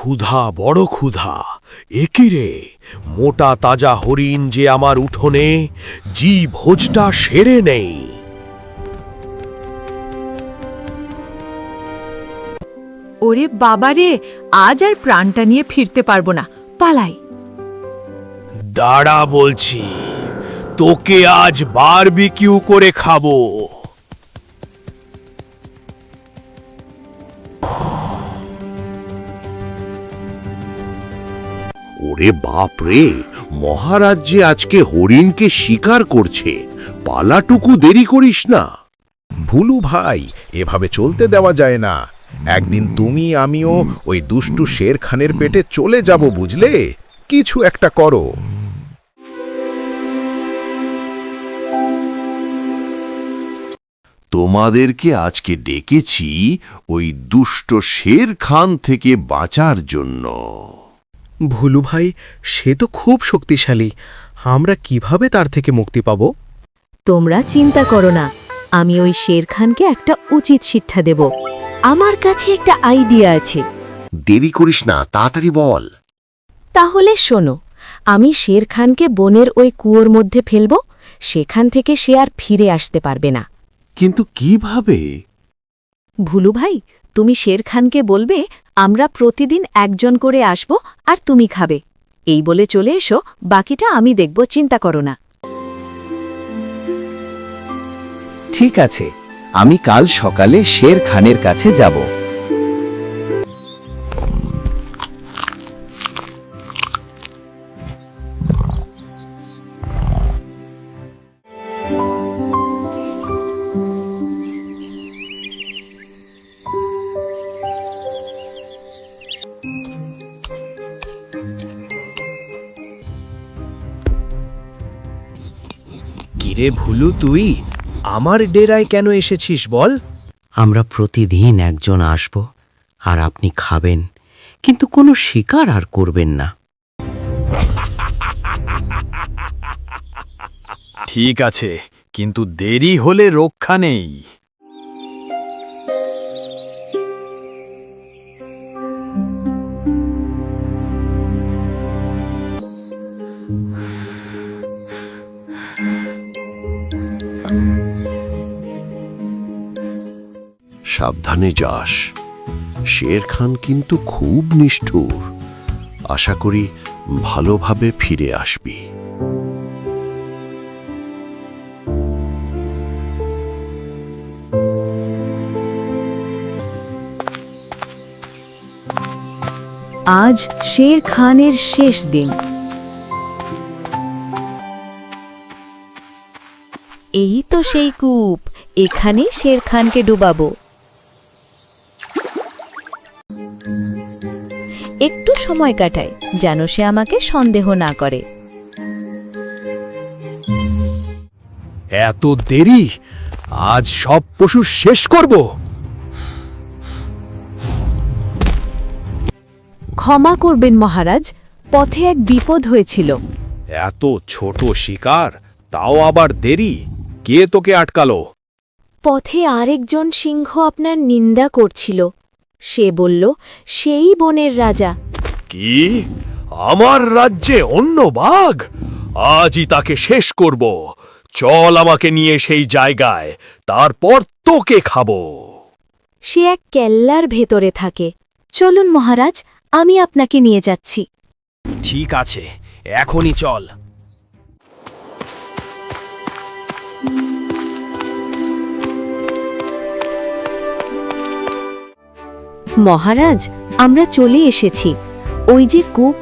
ক্ষুধা বড় ক্ষুধা, একিরে মোটা তাজা হরিণ যে আমার উঠোনে, জি ভোজটা সেরে নেই। ওরে বাবারে, আজ আর প্রাণটা নিয়ে ফিরতে পারবো না, পালাই। দাঁড়া বলছি, তোকে আজ বারবিকিউ করে খাবো। ওরে বাপ রে, মহারাজ যে আজকে হরিণকে শিকার করছে, পালাটুকু দেরি করিস না। ভুলু ভাই, এভাবে চলতে দেওয়া যায় না। একদিন তুমি আমিও ওই দুষ্টু শের খানের পেটে চলে যাব, বুঝলে? কিছু একটা করো। তোমাদেরকে আজকে ডেকেছি ওই দুষ্ট শের খান থেকে বাঁচার জন্য। ভুলু ভাই, সে তো খুব শক্তিশালী। আমরা কিভাবে তার থেকে মুক্তি পাব? তোমরা চিন্তা করো না, আমি ওই শের খানকে একটা উচিত শিক্ষা দেব। আমার কাছে একটা আইডিয়া আছে। দেরি করিস না, তাড়াতাড়ি বল। তাহলে শোনো, আমি শের খানকে বনের ওই কুয়োর মধ্যে ফেলব। সেখান থেকে সে আর ফিরে আসতে পারবে না। কিন্তু কিভাবে? ভুলু ভাই, তুমি শের খানকে বলবে আমরা প্রতিদিন একজন করে আসব আর তুমি খাবে। এই বলে চলে এসো, বাকিটা আমি দেখব, চিন্তা করো না। ঠিক আছে, আমি কাল সকালে শের খানের কাছে যাব। কিরে ভুলু, তুই আমার ডেরায় কেন এসেছিস বল? আমরা প্রতিদিন একজন আসব আর আপনি খাবেন, কিন্তু কোনো শিকার আর করবেন না। ঠিক আছে, কিন্তু দেরি হলে রক্ষা নেই। সাবধানে যাস, শের খান কিন্তু খুব নিষ্ঠুর। আশা করি ভালোভাবে ফিরে আসবি। আজ শের খানের শেষ দিন। এই তো সেই কূপ, এখানে শের খানকে ডুবাবো। একটু সময় কাটাই, যেন সে আমাকে সন্দেহ না করে। এত দেরি? আজ সব পশু শেষ করব। ক্ষমা করবেন মহারাজ, পথে এক বিপদ হয়েছিল। এত ছোট শিকার, তাও আবার দেরি? কে তোকে আটকালো? পথে আরেকজন সিংহ আপনার নিন্দা করছিল। সে বলল সেই বনের রাজা। কি? আমার রাজ্যে অন্য বাঘ? আজই তাকে শেষ করব। চল আমাকে নিয়ে সেই জায়গায়, তারপর তোকে খাবো। সে এক কেল্লার ভেতরে থাকে। চলুন মহারাজ, আমি আপনাকে নিয়ে যাচ্ছি। ঠিক আছে, এখনই চল। মহারাজ, আমরা চলে এসেছি। ওই যে কূপ,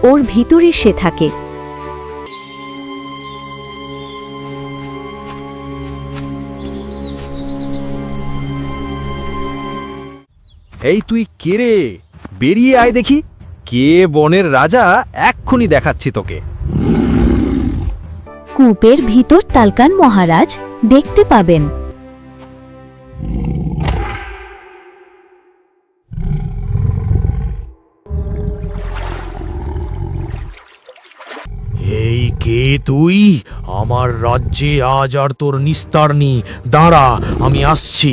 ওর ভিতরে সে থাকে। এই তুই কে রে? বেরিয়ে আয় দেখি, কে বনের রাজা, এক্ষুনি দেখাচ্ছি তোকে। কূপের ভিতর তালকান মহারাজ, দেখতে পাবেন। এই কে তুই? আমার রাজ্যে আজ আর তোর নিস্তার নেই। দাঁড়া, আমি আসছি।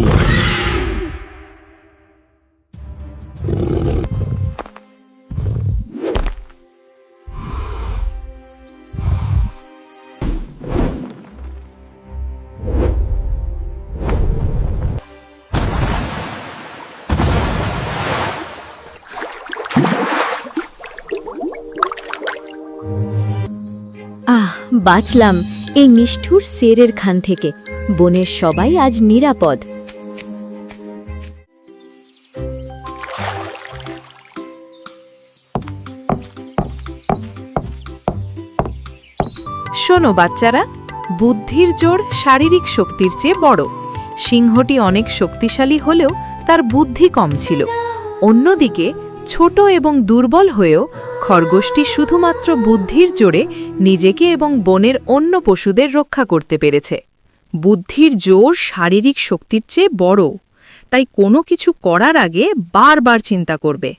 বাঁচলাম এই নিষ্ঠুর শেরের খান থেকে। বনের সবাই আজ নিরাপদ। শোনো বাচ্চারা, বুদ্ধির জোর শারীরিক শক্তির চেয়ে বড়। সিংহটি অনেক শক্তিশালী হলেও তার বুদ্ধি কম ছিল। অন্যদিকে ছোট এবং দুর্বল হয়েও খরগোশটি শুধুমাত্র বুদ্ধির জোরে নিজেকে এবং বনের অন্য পশুদের রক্ষা করতে পেরেছে। বুদ্ধির জোর শারীরিক শক্তির চেয়ে বড়, তাই কোনো কিছু করার আগে বারবার চিন্তা করবে।